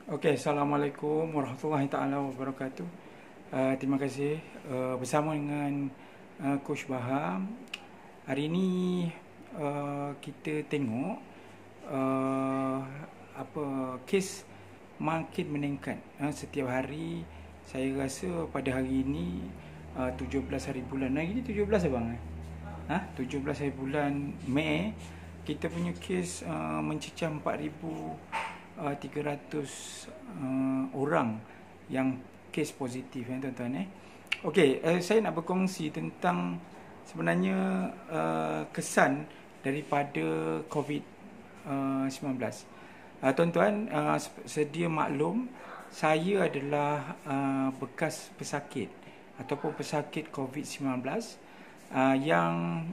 Okey, Assalamualaikum warahmatullahi taala wabarakatuh. Terima kasih bersama dengan Coach Baham. Hari ini kita tengok apa kes makin meningkat. Setiap hari saya rasa pada hari ini 17 hari bulan. Hari ini 17 abang 17 hari bulan Mei kita punya kes mencecah 4,300 orang yang kes positif tuan-tuan. Okey, saya nak berkongsi tentang sebenarnya kesan daripada COVID-19. Tuan-tuan, sedia maklum saya adalah bekas pesakit ataupun pesakit COVID-19 yang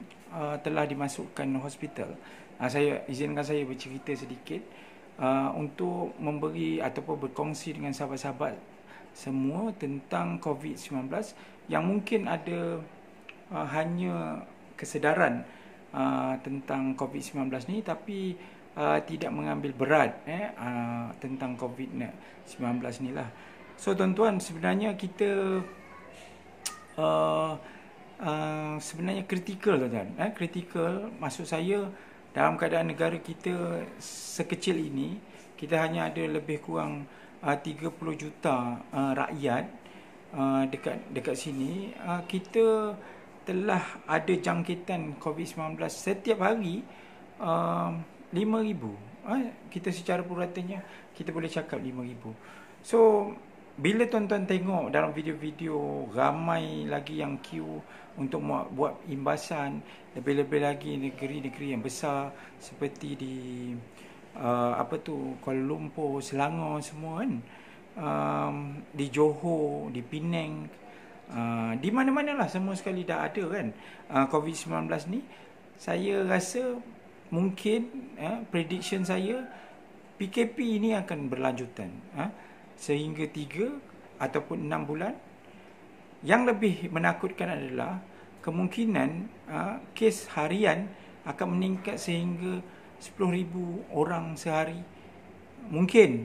telah dimasukkan hospital. Saya izinkan saya bercerita sedikit untuk memberi ataupun berkongsi dengan sahabat-sahabat semua tentang COVID-19 yang mungkin ada hanya kesedaran tentang COVID-19 ni, tapi tidak mengambil berat tentang COVID-19 ni lah. So tuan-tuan, sebenarnya kita sebenarnya kritikal tuan-tuan. Kritikal maksud saya dalam keadaan negara kita sekecil ini, kita hanya ada lebih kurang 30 juta rakyat dekat sini. Kita telah ada jangkitan COVID-19 setiap hari 5,000. Kita secara puratanya kita boleh cakap 5,000. So bila tuan-tuan tengok dalam video-video ramai lagi yang queue untuk buat imbasan, lebih-lebih lagi negeri-negeri yang besar seperti di Kuala Lumpur, Selangor semua kan, di Johor, di Penang, di mana-mana lah semua sekali dah ada kan COVID-19 ni. Saya rasa mungkin prediction saya PKP ini akan berlanjutan sehingga 3 ataupun 6 bulan. Yang lebih menakutkan adalah kemungkinan kes harian akan meningkat sehingga 10,000 orang sehari. Mungkin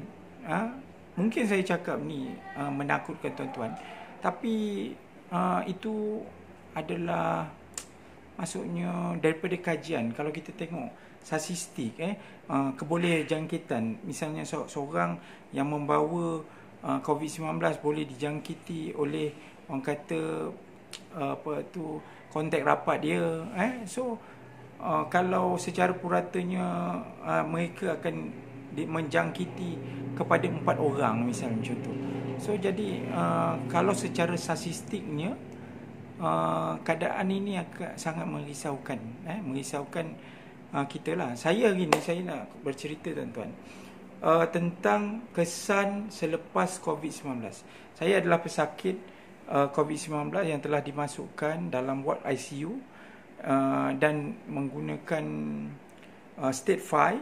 mungkin saya cakap ni menakutkan tuan-tuan, tapi itu adalah maksudnya daripada kajian. Kalau kita tengok statistik keboleh jangkitan, misalnya seorang yang membawa COVID-19 boleh dijangkiti oleh orang kata kontak rapat dia. So kalau secara puratanya mereka akan menjangkiti kepada 4 orang misalnya contoh. So jadi kalau secara statistiknya keadaan ini akan sangat merisaukan, merisaukan kita lah. Saya hari ni saya nak bercerita tuan-tuan tentang kesan selepas COVID-19. Saya adalah pesakit COVID-19 yang telah dimasukkan dalam ward ICU dan menggunakan state 5,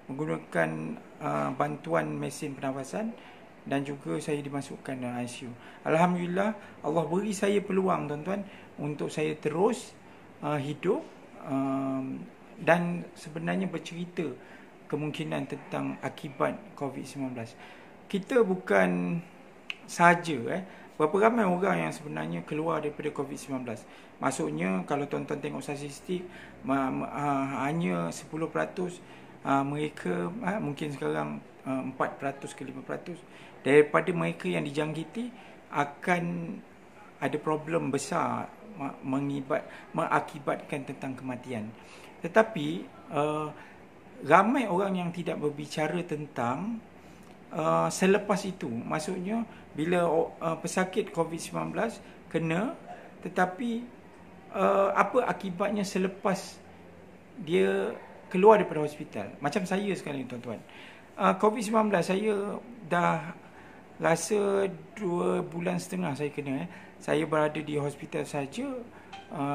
menggunakan bantuan mesin pernafasan, dan juga saya dimasukkan dalam ICU. Alhamdulillah, Allah beri saya peluang tuan-tuan untuk saya terus hidup dan sebenarnya bercerita kemungkinan tentang akibat COVID-19. Kita bukan sahaja berapa ramai orang yang sebenarnya keluar daripada COVID-19. Maksudnya kalau tuan-tuan tengok statistik, hanya 10% mereka, mungkin sekarang 4% ke 5% daripada mereka yang dijangkiti akan ada problem besar mengakibatkan tentang kematian. Tetapi ramai orang yang tidak berbicara tentang selepas itu. Maksudnya bila pesakit COVID-19 kena, tetapi apa akibatnya selepas dia keluar daripada hospital. Macam saya sekarang tuan-tuan, COVID-19 saya dah rasa 2,5 bulan saya kena. Saya berada di hospital saja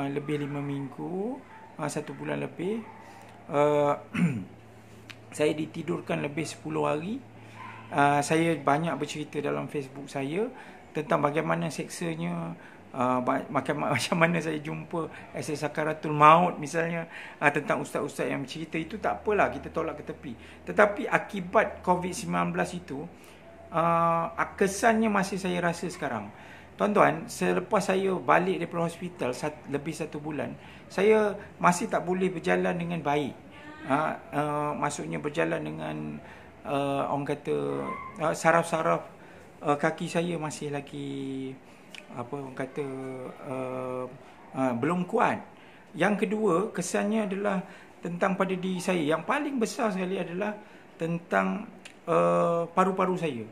lebih 5 minggu, 1 bulan lebih. Saya ditidurkan lebih 10 hari. Saya banyak bercerita dalam Facebook saya tentang bagaimana seksanya Macam mana saya jumpa Esai Sakaratul Maut misalnya, tentang ustaz-ustaz yang cerita itu, tak apalah, kita tolak ke tepi. Tetapi akibat COVID-19 itu, kesannya masih saya rasa sekarang. Tuan-tuan, selepas saya balik daripada hospital lebih 1 bulan, saya masih tak boleh berjalan dengan baik. Maksudnya berjalan dengan orang kata saraf-saraf kaki saya masih lagi orang kata belum kuat. Yang kedua, kesannya adalah tentang pada diri saya. Yang paling besar sekali adalah tentang paru-paru saya.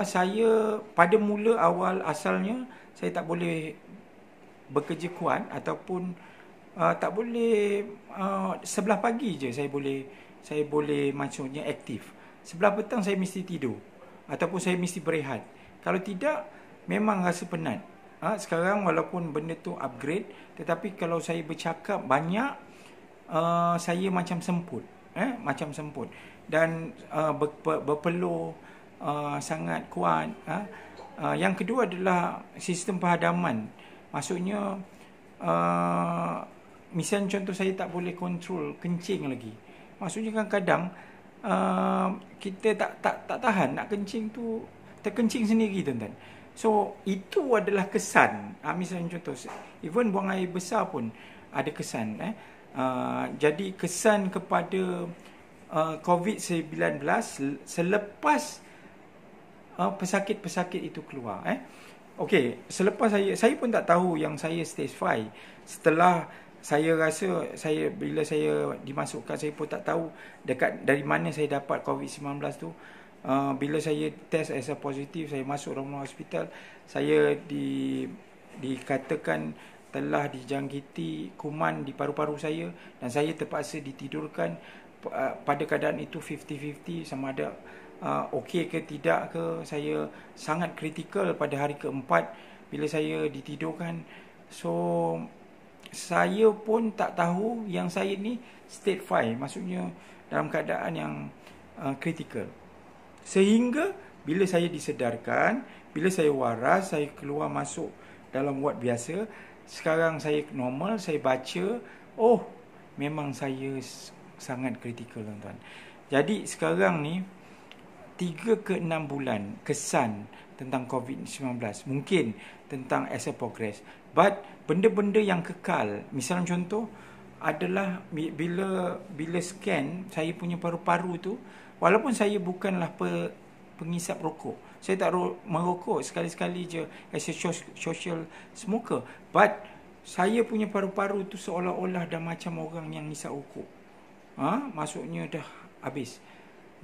Saya pada mula awal asalnya saya tak boleh bekerja kuat, ataupun tak boleh sebelah pagi je saya boleh maksudnya aktif. Sebelah petang saya mesti tidur, ataupun saya mesti berehat. Kalau tidak, memang rasa penat. Sekarang walaupun benda tu upgrade, tetapi kalau saya bercakap banyak, saya macam semput. Dan berpeluh sangat kuat. Yang kedua adalah sistem penghadaman. Maksudnya misalnya contoh, saya tak boleh kontrol kencing lagi. Maksudnya kadang-kadang kita tak tahan nak kencing tu, terkencing sendiri, tuan-tuan. So itu adalah kesan. Misalnya contoh, even buang air besar pun ada kesan. Jadi kesan kepada COVID-19 selepas pesakit-pesakit itu keluar. Okey, selepas saya pun tak tahu yang saya stage 5. Setelah saya rasa, bila saya dimasukkan, saya pun tak tahu dari mana saya dapat COVID-19 tu. Bila saya test as a positif, saya masuk rumah hospital, saya dikatakan telah dijangkiti kuman di paru-paru saya, dan saya terpaksa ditidurkan. Pada keadaan itu 50-50 sama ada okey ke tidak ke. Saya sangat kritikal pada hari keempat bila saya ditidurkan. So saya pun tak tahu yang saya ni stage 5, maksudnya dalam keadaan yang kritikal. Sehingga bila saya disedarkan, bila saya waras, saya keluar masuk dalam ward biasa. Sekarang saya normal, saya baca, oh memang saya sangat kritikal, tuan-tuan. Jadi sekarang ni 3 ke 6 bulan kesan tentang COVID-19, mungkin tentang as a progress. But benda-benda yang kekal, misalnya contoh adalah bila scan saya punya paru-paru tu, walaupun saya bukanlah pengisap rokok, saya tak merokok, sekali-sekali je as a social smoker, but saya punya paru-paru tu seolah-olah dah macam orang yang ngisap rokok. Maksudnya dah habis.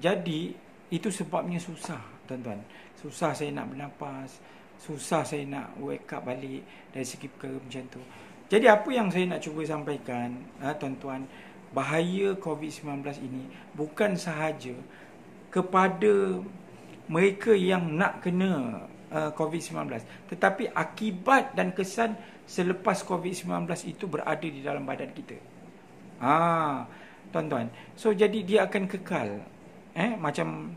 Jadi itu sebabnya susah, tuan-tuan. Susah saya nak bernafas, susah saya nak wake up balik dari segi perkara macam tu. Jadi apa yang saya nak cuba sampaikan, tuan-tuan, bahaya COVID-19 ini bukan sahaja kepada mereka yang nak kena COVID-19, tetapi akibat dan kesan selepas COVID-19 itu berada di dalam badan kita. Tuan-tuan, so jadi dia akan kekal. Macam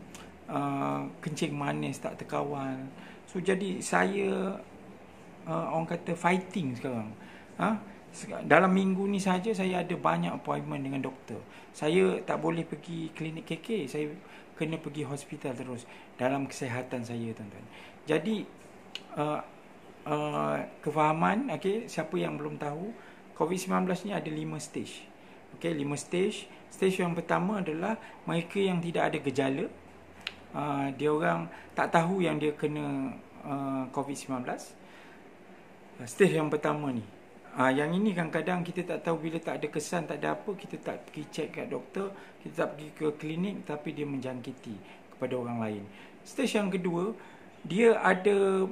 kencing manis tak terkawal. So jadi saya orang kata fighting sekarang. Dalam minggu ni saja saya ada banyak appointment dengan doktor. Saya tak boleh pergi klinik KK, saya kena pergi hospital terus dalam kesihatan saya, tuan-tuan. Jadi kefahaman, siapa yang belum tahu, COVID-19 ni ada 5 stage. 5 stage. Stage yang pertama adalah mereka yang tidak ada gejala. Dia orang tak tahu yang dia kena COVID-19. Stage yang pertama ni. Yang ini kadang-kadang kita tak tahu, bila tak ada kesan, tak ada apa, kita tak pergi check kat doktor, kita tak pergi ke klinik, tapi dia menjangkiti kepada orang lain. Stage yang kedua, dia ada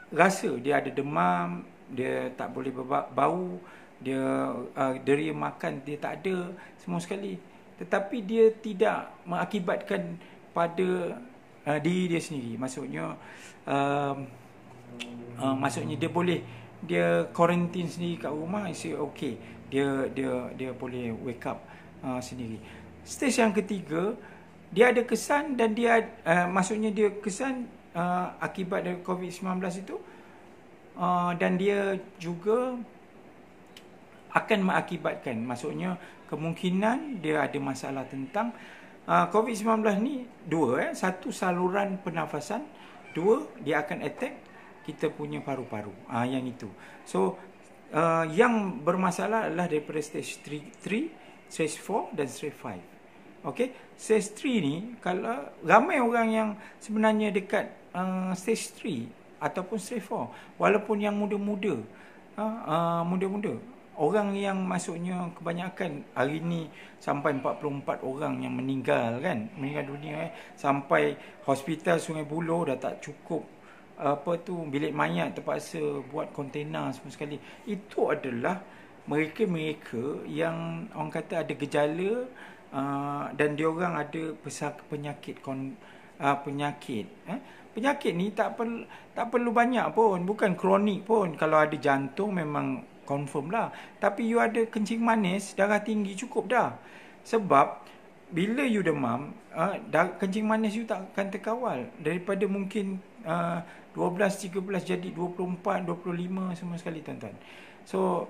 rasa, dia ada demam, dia tak boleh bau, dia deria makan dia tak ada semua sekali, tetapi dia tidak mengakibatkan pada diri dia sendiri. Maksudnya dia quarantine sendiri kat rumah, is okay, dia boleh wake up sendiri. Stage yang ketiga, dia ada kesan dan dia maksudnya dia kesan akibat dari COVID-19 itu, dan dia juga akan mengakibatkan, maksudnya kemungkinan dia ada masalah tentang COVID-19 ni dua, satu saluran pernafasan, dua dia akan attack kita punya paru-paru, yang itu. So yang bermasalah adalah daripada stage 3, stage 4 dan stage 5. Okey, stage 3 ni kalau ramai orang yang sebenarnya dekat stage 3 ataupun stage 4, walaupun yang muda-muda, muda-muda, orang yang maksudnya kebanyakan hari ni sampai 44 orang yang meninggal kan, meninggal dunia, sampai hospital Sungai Buloh dah tak cukup bilik mayat, terpaksa buat kontena semua sekali. Itu adalah mereka-mereka yang orang kata ada gejala dan diorang ada penyakit penyakit ni tak perlu banyak pun, bukan kronik pun. Kalau ada jantung memang confirm lah, tapi you ada kencing manis, darah tinggi, cukup dah. Sebab bila you demam, kencing manis you tak akan terkawal. Daripada mungkin 12, 13 jadi 24, 25 semua sekali, tuan-tuan. So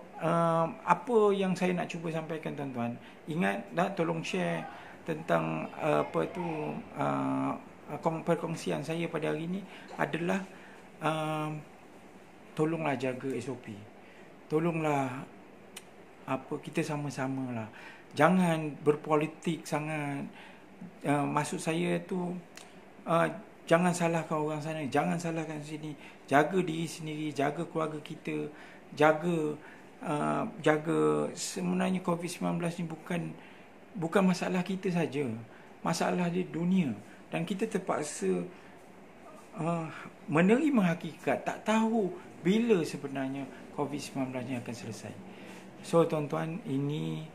apa yang saya nak cuba sampaikan, tuan-tuan, ingat dah, tolong share tentang perkongsian saya pada hari ini adalah tolonglah jaga SOP. Tolonglah kita sama-sama lah. Jangan berpolitik sangat. Maksud saya tu jangan salahkan orang sana, jangan salahkan sini. Jaga diri sendiri, jaga keluarga kita, jaga sebenarnya COVID-19 ni bukan masalah kita saja, masalah di dunia, dan kita terpaksa menerima hakikat, tak tahu bila sebenarnya COVID-19 ni akan selesai. So tuan-tuan, ini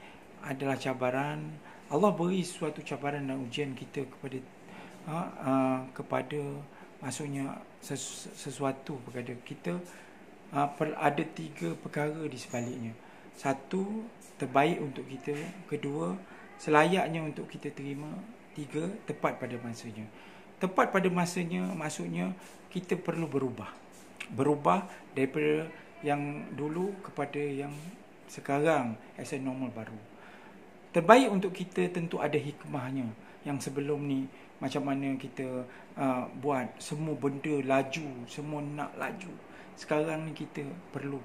adalah cabaran. Allah beri suatu cabaran dan ujian kita kepada maksudnya sesuatu kepada kita. Ada 3 perkara di sebaliknya. Satu, terbaik untuk kita. Kedua, selayaknya untuk kita terima. 3, tepat pada masanya. Tepat pada masanya maksudnya kita perlu berubah daripada yang dulu kepada yang sekarang as a normal baru. Terbaik untuk kita tentu ada hikmahnya. Yang sebelum ni macam mana kita buat semua benda laju, semua nak laju. Sekarang ni kita perlu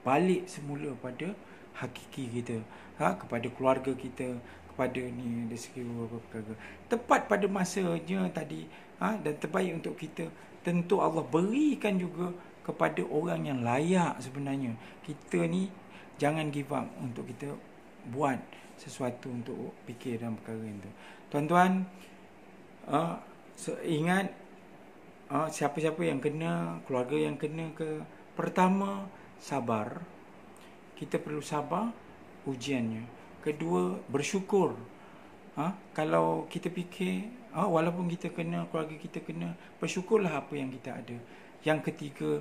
balik semula pada hakiki kita, kepada keluarga kita, kepada ni ada segi beberapa perkara. Tepat pada masanya tadi, dan terbaik untuk kita tentu Allah berikan juga kepada orang yang layak sebenarnya. Kita ni jangan give up untuk kita buat sesuatu untuk fikir dalam perkara itu. Tuan-tuan, ingat, siapa-siapa yang kena, keluarga yang kena pertama, sabar. Kita perlu sabar ujiannya. Kedua, bersyukur. Kalau kita fikir, walaupun kita kena, keluarga kita kena, bersyukurlah apa yang kita ada. Yang ketiga,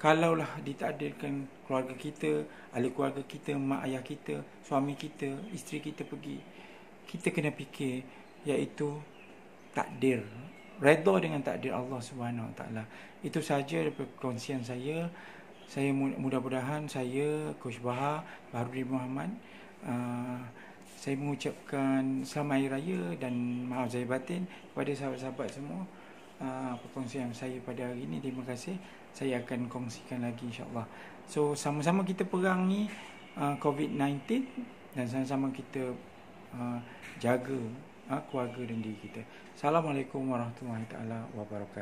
kalaulah ditakdirkan keluarga kita, ahli keluarga kita, mak ayah kita, suami kita, isteri kita pergi, kita kena fikir, iaitu takdir, redha dengan takdir Allah Subhanahu Wa Taala. Itu sahaja daripada perkongsian saya. Saya mudah-mudahan saya, Coach Baha, Baharudin Muhammad, saya mengucapkan selamat Hari Raya dan maaf zahir batin kepada sahabat-sahabat semua. Perkongsian saya pada hari ini, terima kasih. Saya akan kongsikan lagi insya-Allah. So sama-sama kita perangi COVID-19 dan sama-sama kita jaga keluarga dan diri kita. Assalamualaikum warahmatullahi taala wabarakatuh.